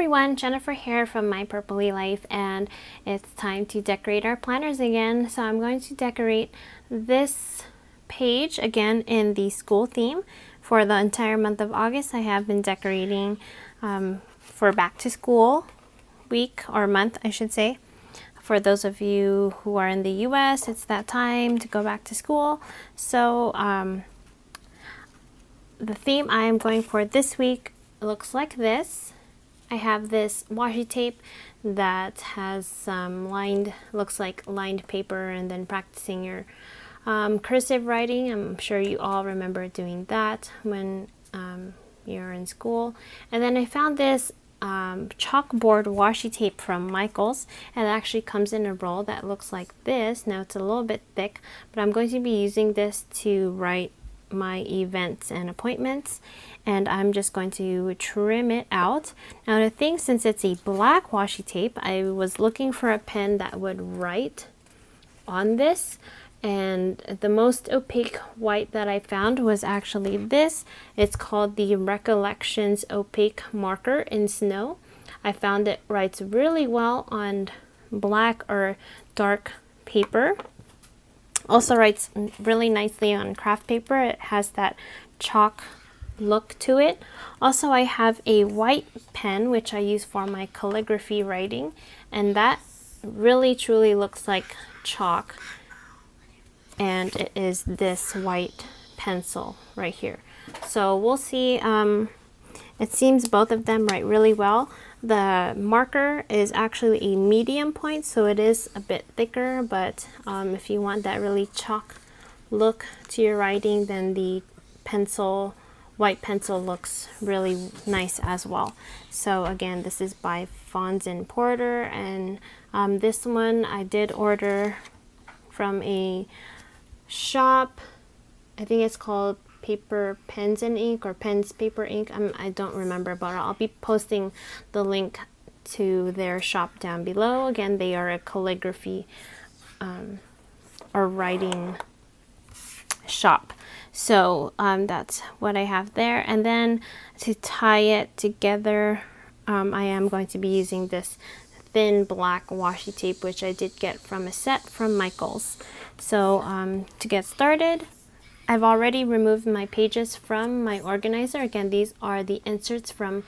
everyone, Jennifer here from My Purpley Life, and it's time to decorate our planners again. So I'm going to decorate this page again in the school theme. For the entire month of August, I have been decorating for back to school week or month, I should say. For those of you who are in the US, it's that time to go back to school. So the theme I am going for this week looks like this. I have this washi tape that has some looks like lined paper, and then practicing your cursive writing. I'm sure you all remember doing that when you're in school. And then I found this chalkboard washi tape from Michaels, and it actually comes in a roll that looks like this. Now it's a little bit thick, but I'm going to be using this to write my events and appointments, and I'm just going to trim it out. Now the thing, since it's a black washi tape, I was looking for a pen that would write on this, and the most opaque white that I found was actually this. It's called the Recollections Opaque Marker in Snow. I found it writes really well on black or dark paper. Also writes really nicely on craft paper. It has that chalk look to it. Also, I have a white pen which I use for my calligraphy writing, and that really truly looks like chalk, and it is this white pencil right here. So we'll see. It seems both of them write really well. The marker is actually a medium point, so it is a bit thicker, but if you want that really chalk look to your writing, then the white pencil looks really nice as well. So again, this is by Fons and Porter, and this one I did order from a shop. I think it's called Paper Pens and Ink, or Pens Paper Ink. I don't remember, but I'll be posting the link to their shop down below. Again, they are a calligraphy or writing shop. So that's what I have there. And then to tie it together, I am going to be using this thin black washi tape, which I did get from a set from Michaels. So to get started, I've already removed my pages from my organizer. Again, these are the inserts from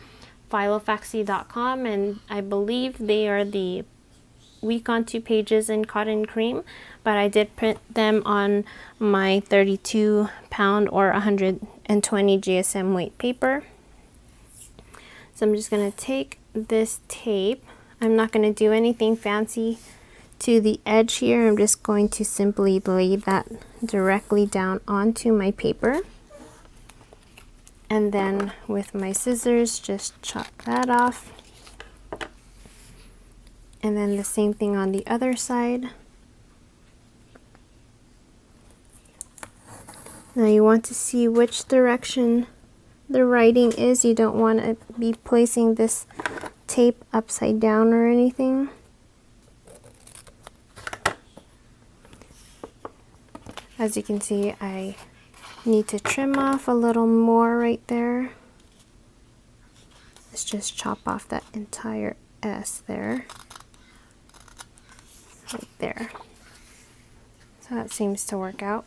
Philofaxy.com, and I believe they are the week on 2 pages in cotton cream, but I did print them on my 32 pound or 120 GSM weight paper. So I'm just going to take this tape. I'm not going to do anything fancy to the edge here. I'm just going to simply lay that directly down onto my paper, and then with my scissors just chop that off, and then the same thing on the other side. Now you want to see which direction the writing is. You don't want to be placing this tape upside down or anything. As you can see, I need to trim off a little more right there. Let's just chop off that entire S there. Right there. So that seems to work out.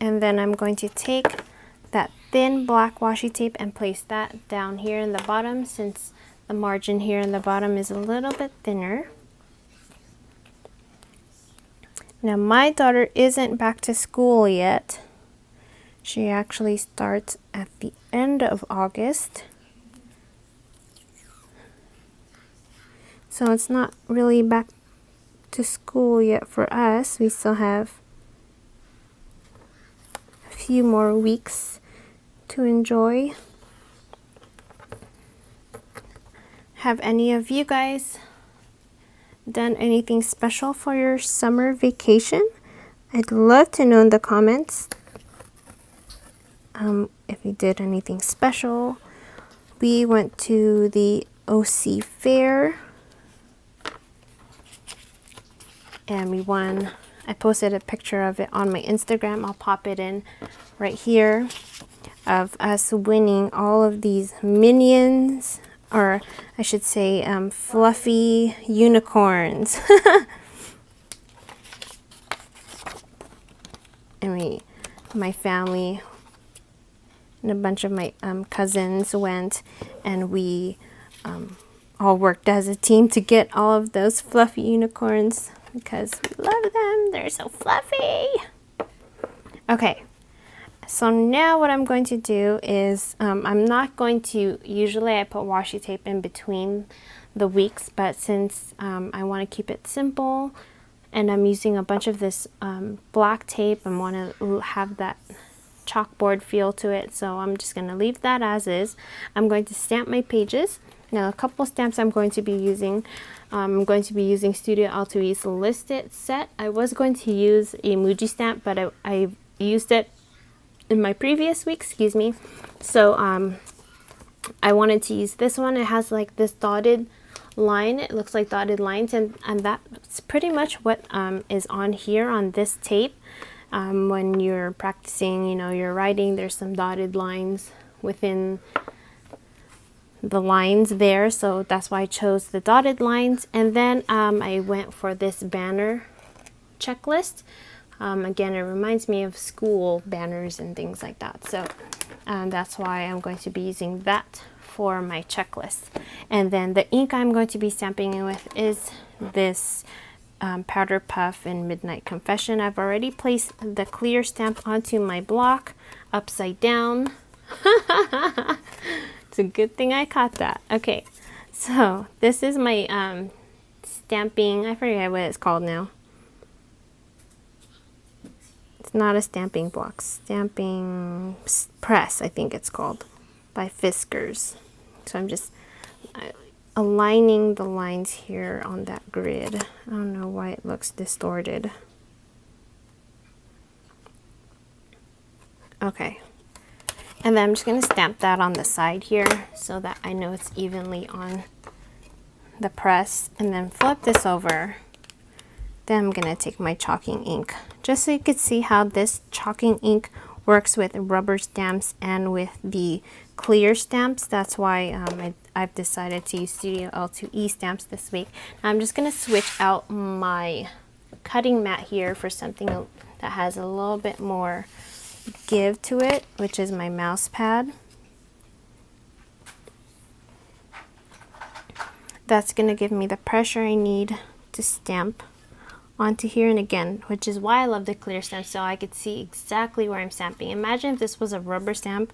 And then I'm going to take that thin black washi tape and place that down here in the bottom, since the margin here in the bottom is a little bit thinner. Now my daughter isn't back to school yet. She actually starts at the end of August. So it's not really back to school yet for us. We still have a few more weeks to enjoy. Have any of you guys done anything special for your summer vacation? I'd love to know in the comments if you did anything special. We went to the OC Fair, and we won. I posted a picture of it on my Instagram. I'll pop it in right here, of us winning all of these Minions or I should say fluffy unicorns. And my family and a bunch of my cousins went, and we all worked as a team to get all of those fluffy unicorns because we love them. They're so fluffy. Okay, so now what I'm going to do is I'm not going to, usually I put washi tape in between the weeks, but since I want to keep it simple and I'm using a bunch of this black tape and want to have that chalkboard feel to it, so I'm just going to leave that as is. I'm going to stamp my pages. Now a couple stamps I'm going to be using. I'm going to be using Studio Altoi's List It set. I was going to use a Muji stamp, but I used it in my previous week, excuse me. So I wanted to use this one. It has like this dotted line. It looks like dotted lines, and that's pretty much what is on here on this tape. When you're practicing, you know, your writing, there's some dotted lines within the lines there, so that's why I chose the dotted lines. And then I went for this banner checklist. Again, it reminds me of school banners and things like that, so that's why I'm going to be using that for my checklist. And then the ink I'm going to be stamping with is this Powder Puff in Midnight Confession. I've already placed the clear stamp onto my block upside down. It's a good thing I caught that. Okay, so this is my stamping, I forget what it's called now. It's not a stamping block, stamping press, I think it's called, by Fiskars. So I'm just aligning the lines here on that grid. I don't know why it looks distorted. Okay. And then I'm just going to stamp that on the side here so that I know it's evenly on the press. And then flip this over. Then I'm going to take my chalking ink, just so you could see how this chalking ink works with rubber stamps and with the clear stamps. That's why I've decided to use Studio L2E stamps this week. Now I'm just going to switch out my cutting mat here for something that has a little bit more give to it, which is my mouse pad. That's going to give me the pressure I need to stamp onto here, and again, which is why I love the clear stamp, so I could see exactly where I'm stamping. Imagine if this was a rubber stamp.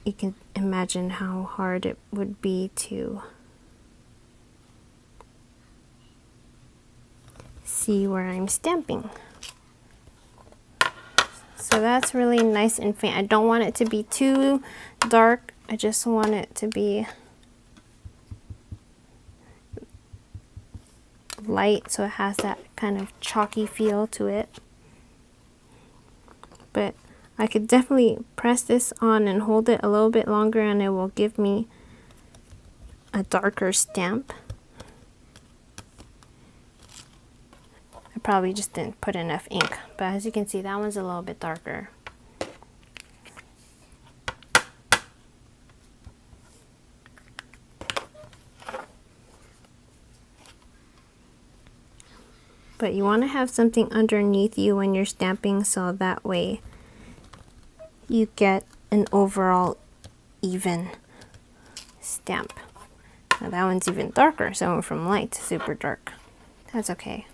You can imagine how hard it would be to see where I'm stamping. So that's really nice and faint. I don't want it to be too dark. I just want it to be light, so it has that kind of chalky feel to it. But I could definitely press this on and hold it a little bit longer, and it will give me a darker stamp. I probably just didn't put enough ink, but as you can see, that one's a little bit darker. But you want to have something underneath you when you're stamping, so that way you get an overall even stamp. Now that one's even darker, so it went from light to super dark. That's okay.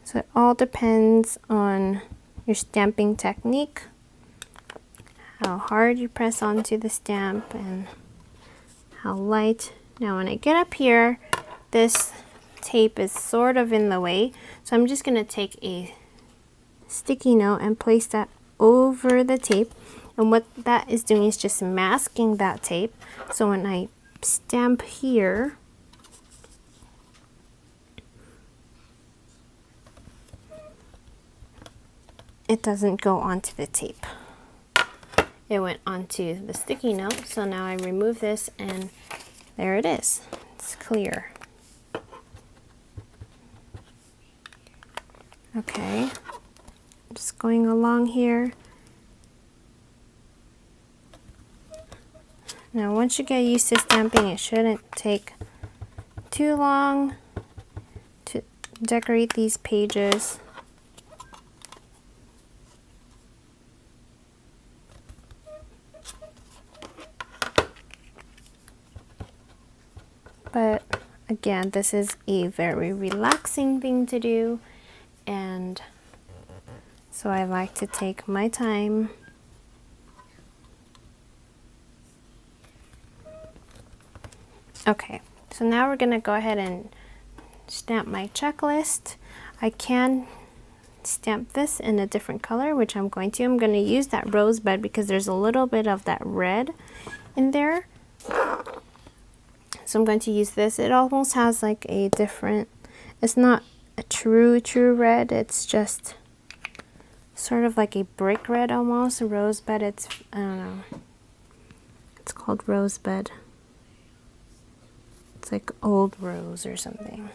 So it all depends on your stamping technique, how hard you press onto the stamp, and how light. Now when I get up here, this tape is sort of in the way, so I'm just going to take a sticky note and place that over the tape, and what that is doing is just masking that tape, so when I stamp here, it doesn't go onto the tape. It went onto the sticky note, so now I remove this and there it is. It's clear. Okay, just going along here, Now once you get used to stamping, it shouldn't take too long to decorate these pages. But again, this is a very relaxing thing to do, and so I like to take my time. Okay, so now we're gonna go ahead and stamp my checklist. I can stamp this in a different color, which I'm going to. I'm gonna use that rosebud because there's a little bit of that red in there. So I'm going to use this. It almost has like a different, it's not a true red, it's just sort of like a brick red almost. A rosebud, it's, I don't know, it's called rosebud. It's like old rose or something.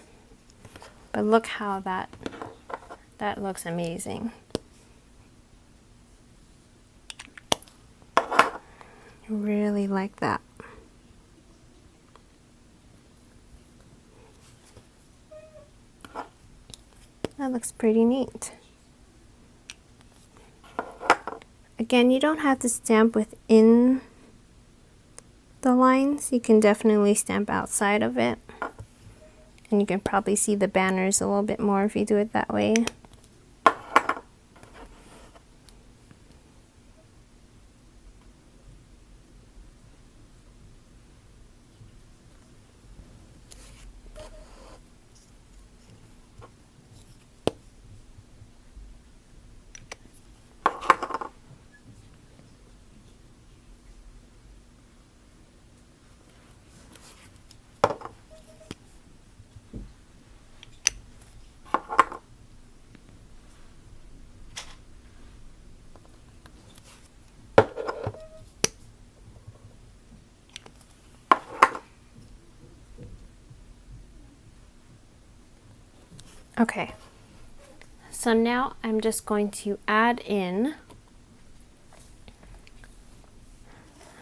But look how that looks amazing. I really like that. That looks pretty neat. Again, you don't have to stamp within the lines. You can definitely stamp outside of it. And you can probably see the banners a little bit more if you do it that way. Okay, so now I'm just going to add in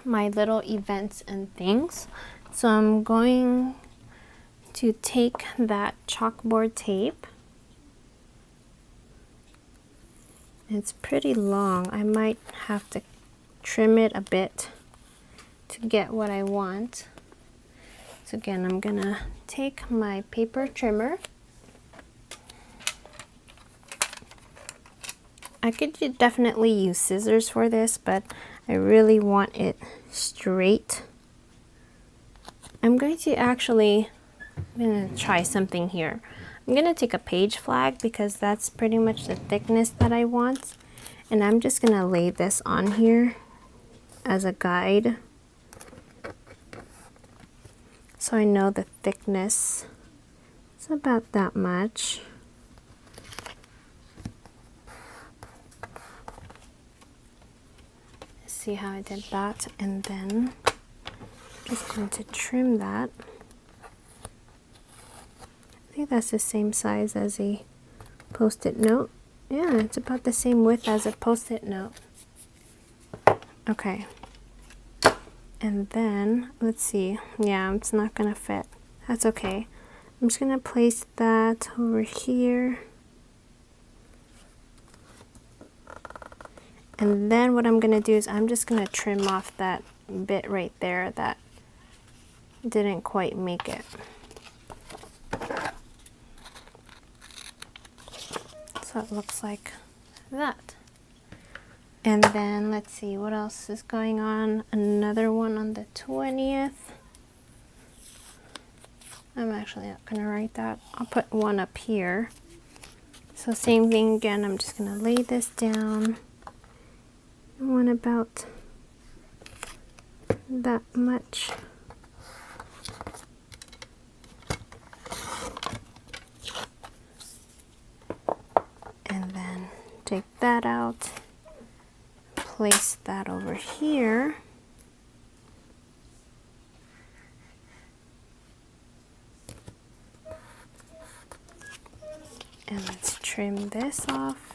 my little events and things. So I'm going to take that chalkboard tape. It's pretty long. I might have to trim it a bit to get what I want. So again, I'm gonna take my paper trimmer. I could definitely use scissors for this, but I really want it straight. I'm going to try something here. I'm going to take a page flag because that's pretty much the thickness that I want. And I'm just going to lay this on here as a guide, so I know the thickness. It's about that much. See how I did that, and then I'm just going to trim that. I think that's the same size as a post-it note. Yeah, it's about the same width as a post-it note. Okay. And then, let's see. Yeah, it's not gonna fit. That's okay. I'm just gonna place that over here. And then what I'm gonna do is I'm just gonna trim off that bit right there that didn't quite make it. So it looks like that. And then let's see what else is going on. Another one on the 20th. I'm actually not gonna write that. I'll put one up here. So same thing again, I'm just gonna lay this down. One about that much. And then take that out, place that over here. And let's trim this off.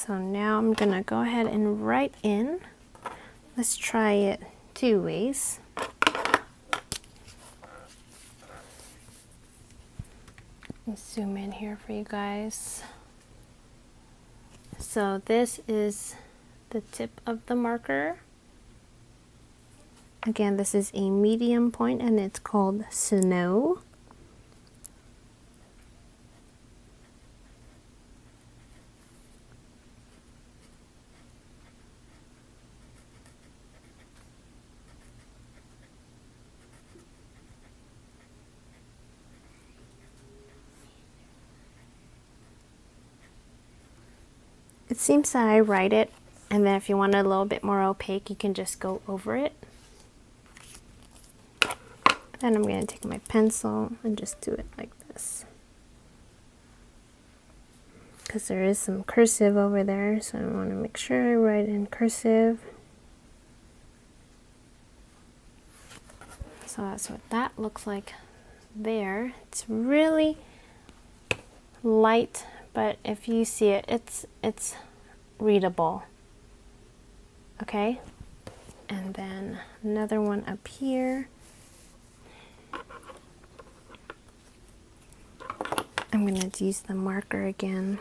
So now I'm gonna go ahead and write in. Let's try it 2 ways. Zoom in here for you guys. So this is the tip of the marker. Again, this is a medium point and it's called Snow. It seems that I write it, and then if you want it a little bit more opaque, you can just go over it. Then I'm going to take my pencil and just do it like this. Because there is some cursive over there, so I want to make sure I write in cursive. So that's what that looks like there. It's really light, but if you see it, it's readable. Okay? And then another one up here. I'm going to use the marker again.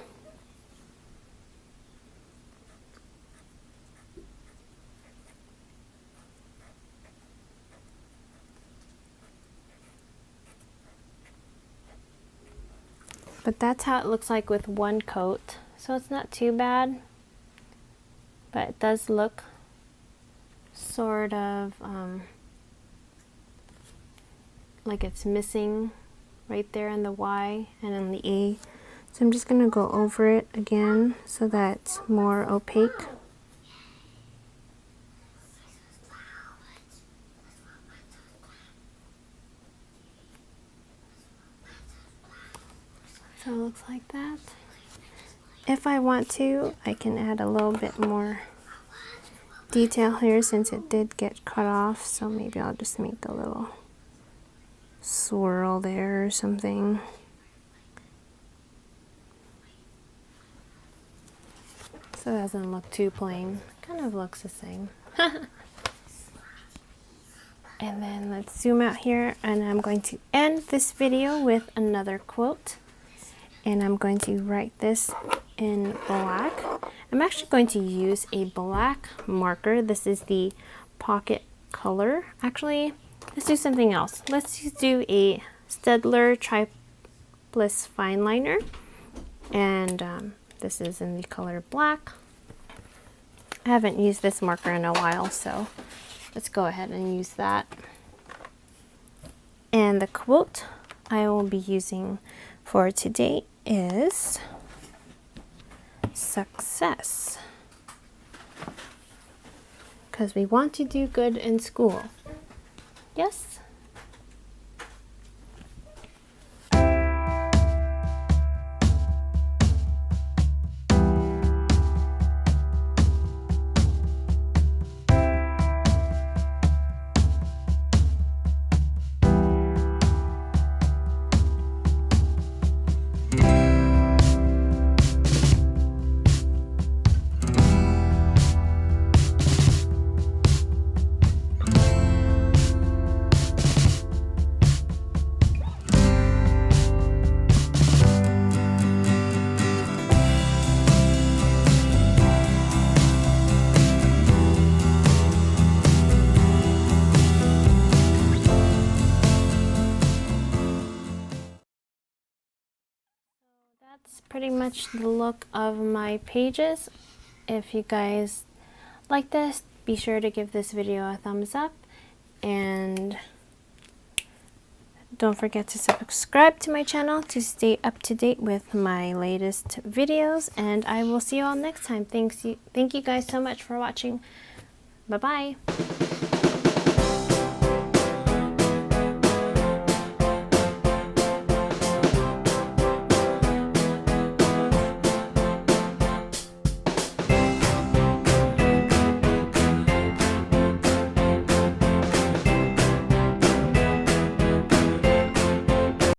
But that's how it looks like with one coat. So it's not too bad. But it does look sort of like it's missing right there in the Y and in the A. So I'm just going to go over it again so that it's more opaque. So it looks like that. If I want to, I can add a little bit more detail here since it did get cut off. So maybe I'll just make a little swirl there or something. So it doesn't look too plain. Kind of looks the same. And then let's zoom out here, and I'm going to end this video with another quote. And I'm going to write this in black. I'm actually going to use a black marker. This is the Pocket Color. Actually, let's do something else. Let's do a Staedtler Triplus Fine Liner. And this is in the color black. I haven't used this marker in a while, so let's go ahead and use that. And the quote I will be using for today is success. Because we want to do good in school. Yes? That's pretty much the look of my pages. If you guys like this, be sure to give this video a thumbs up, and don't forget to subscribe to my channel to stay up to date with my latest videos, and I will see you all next time. Thank you guys so much for watching. Bye bye.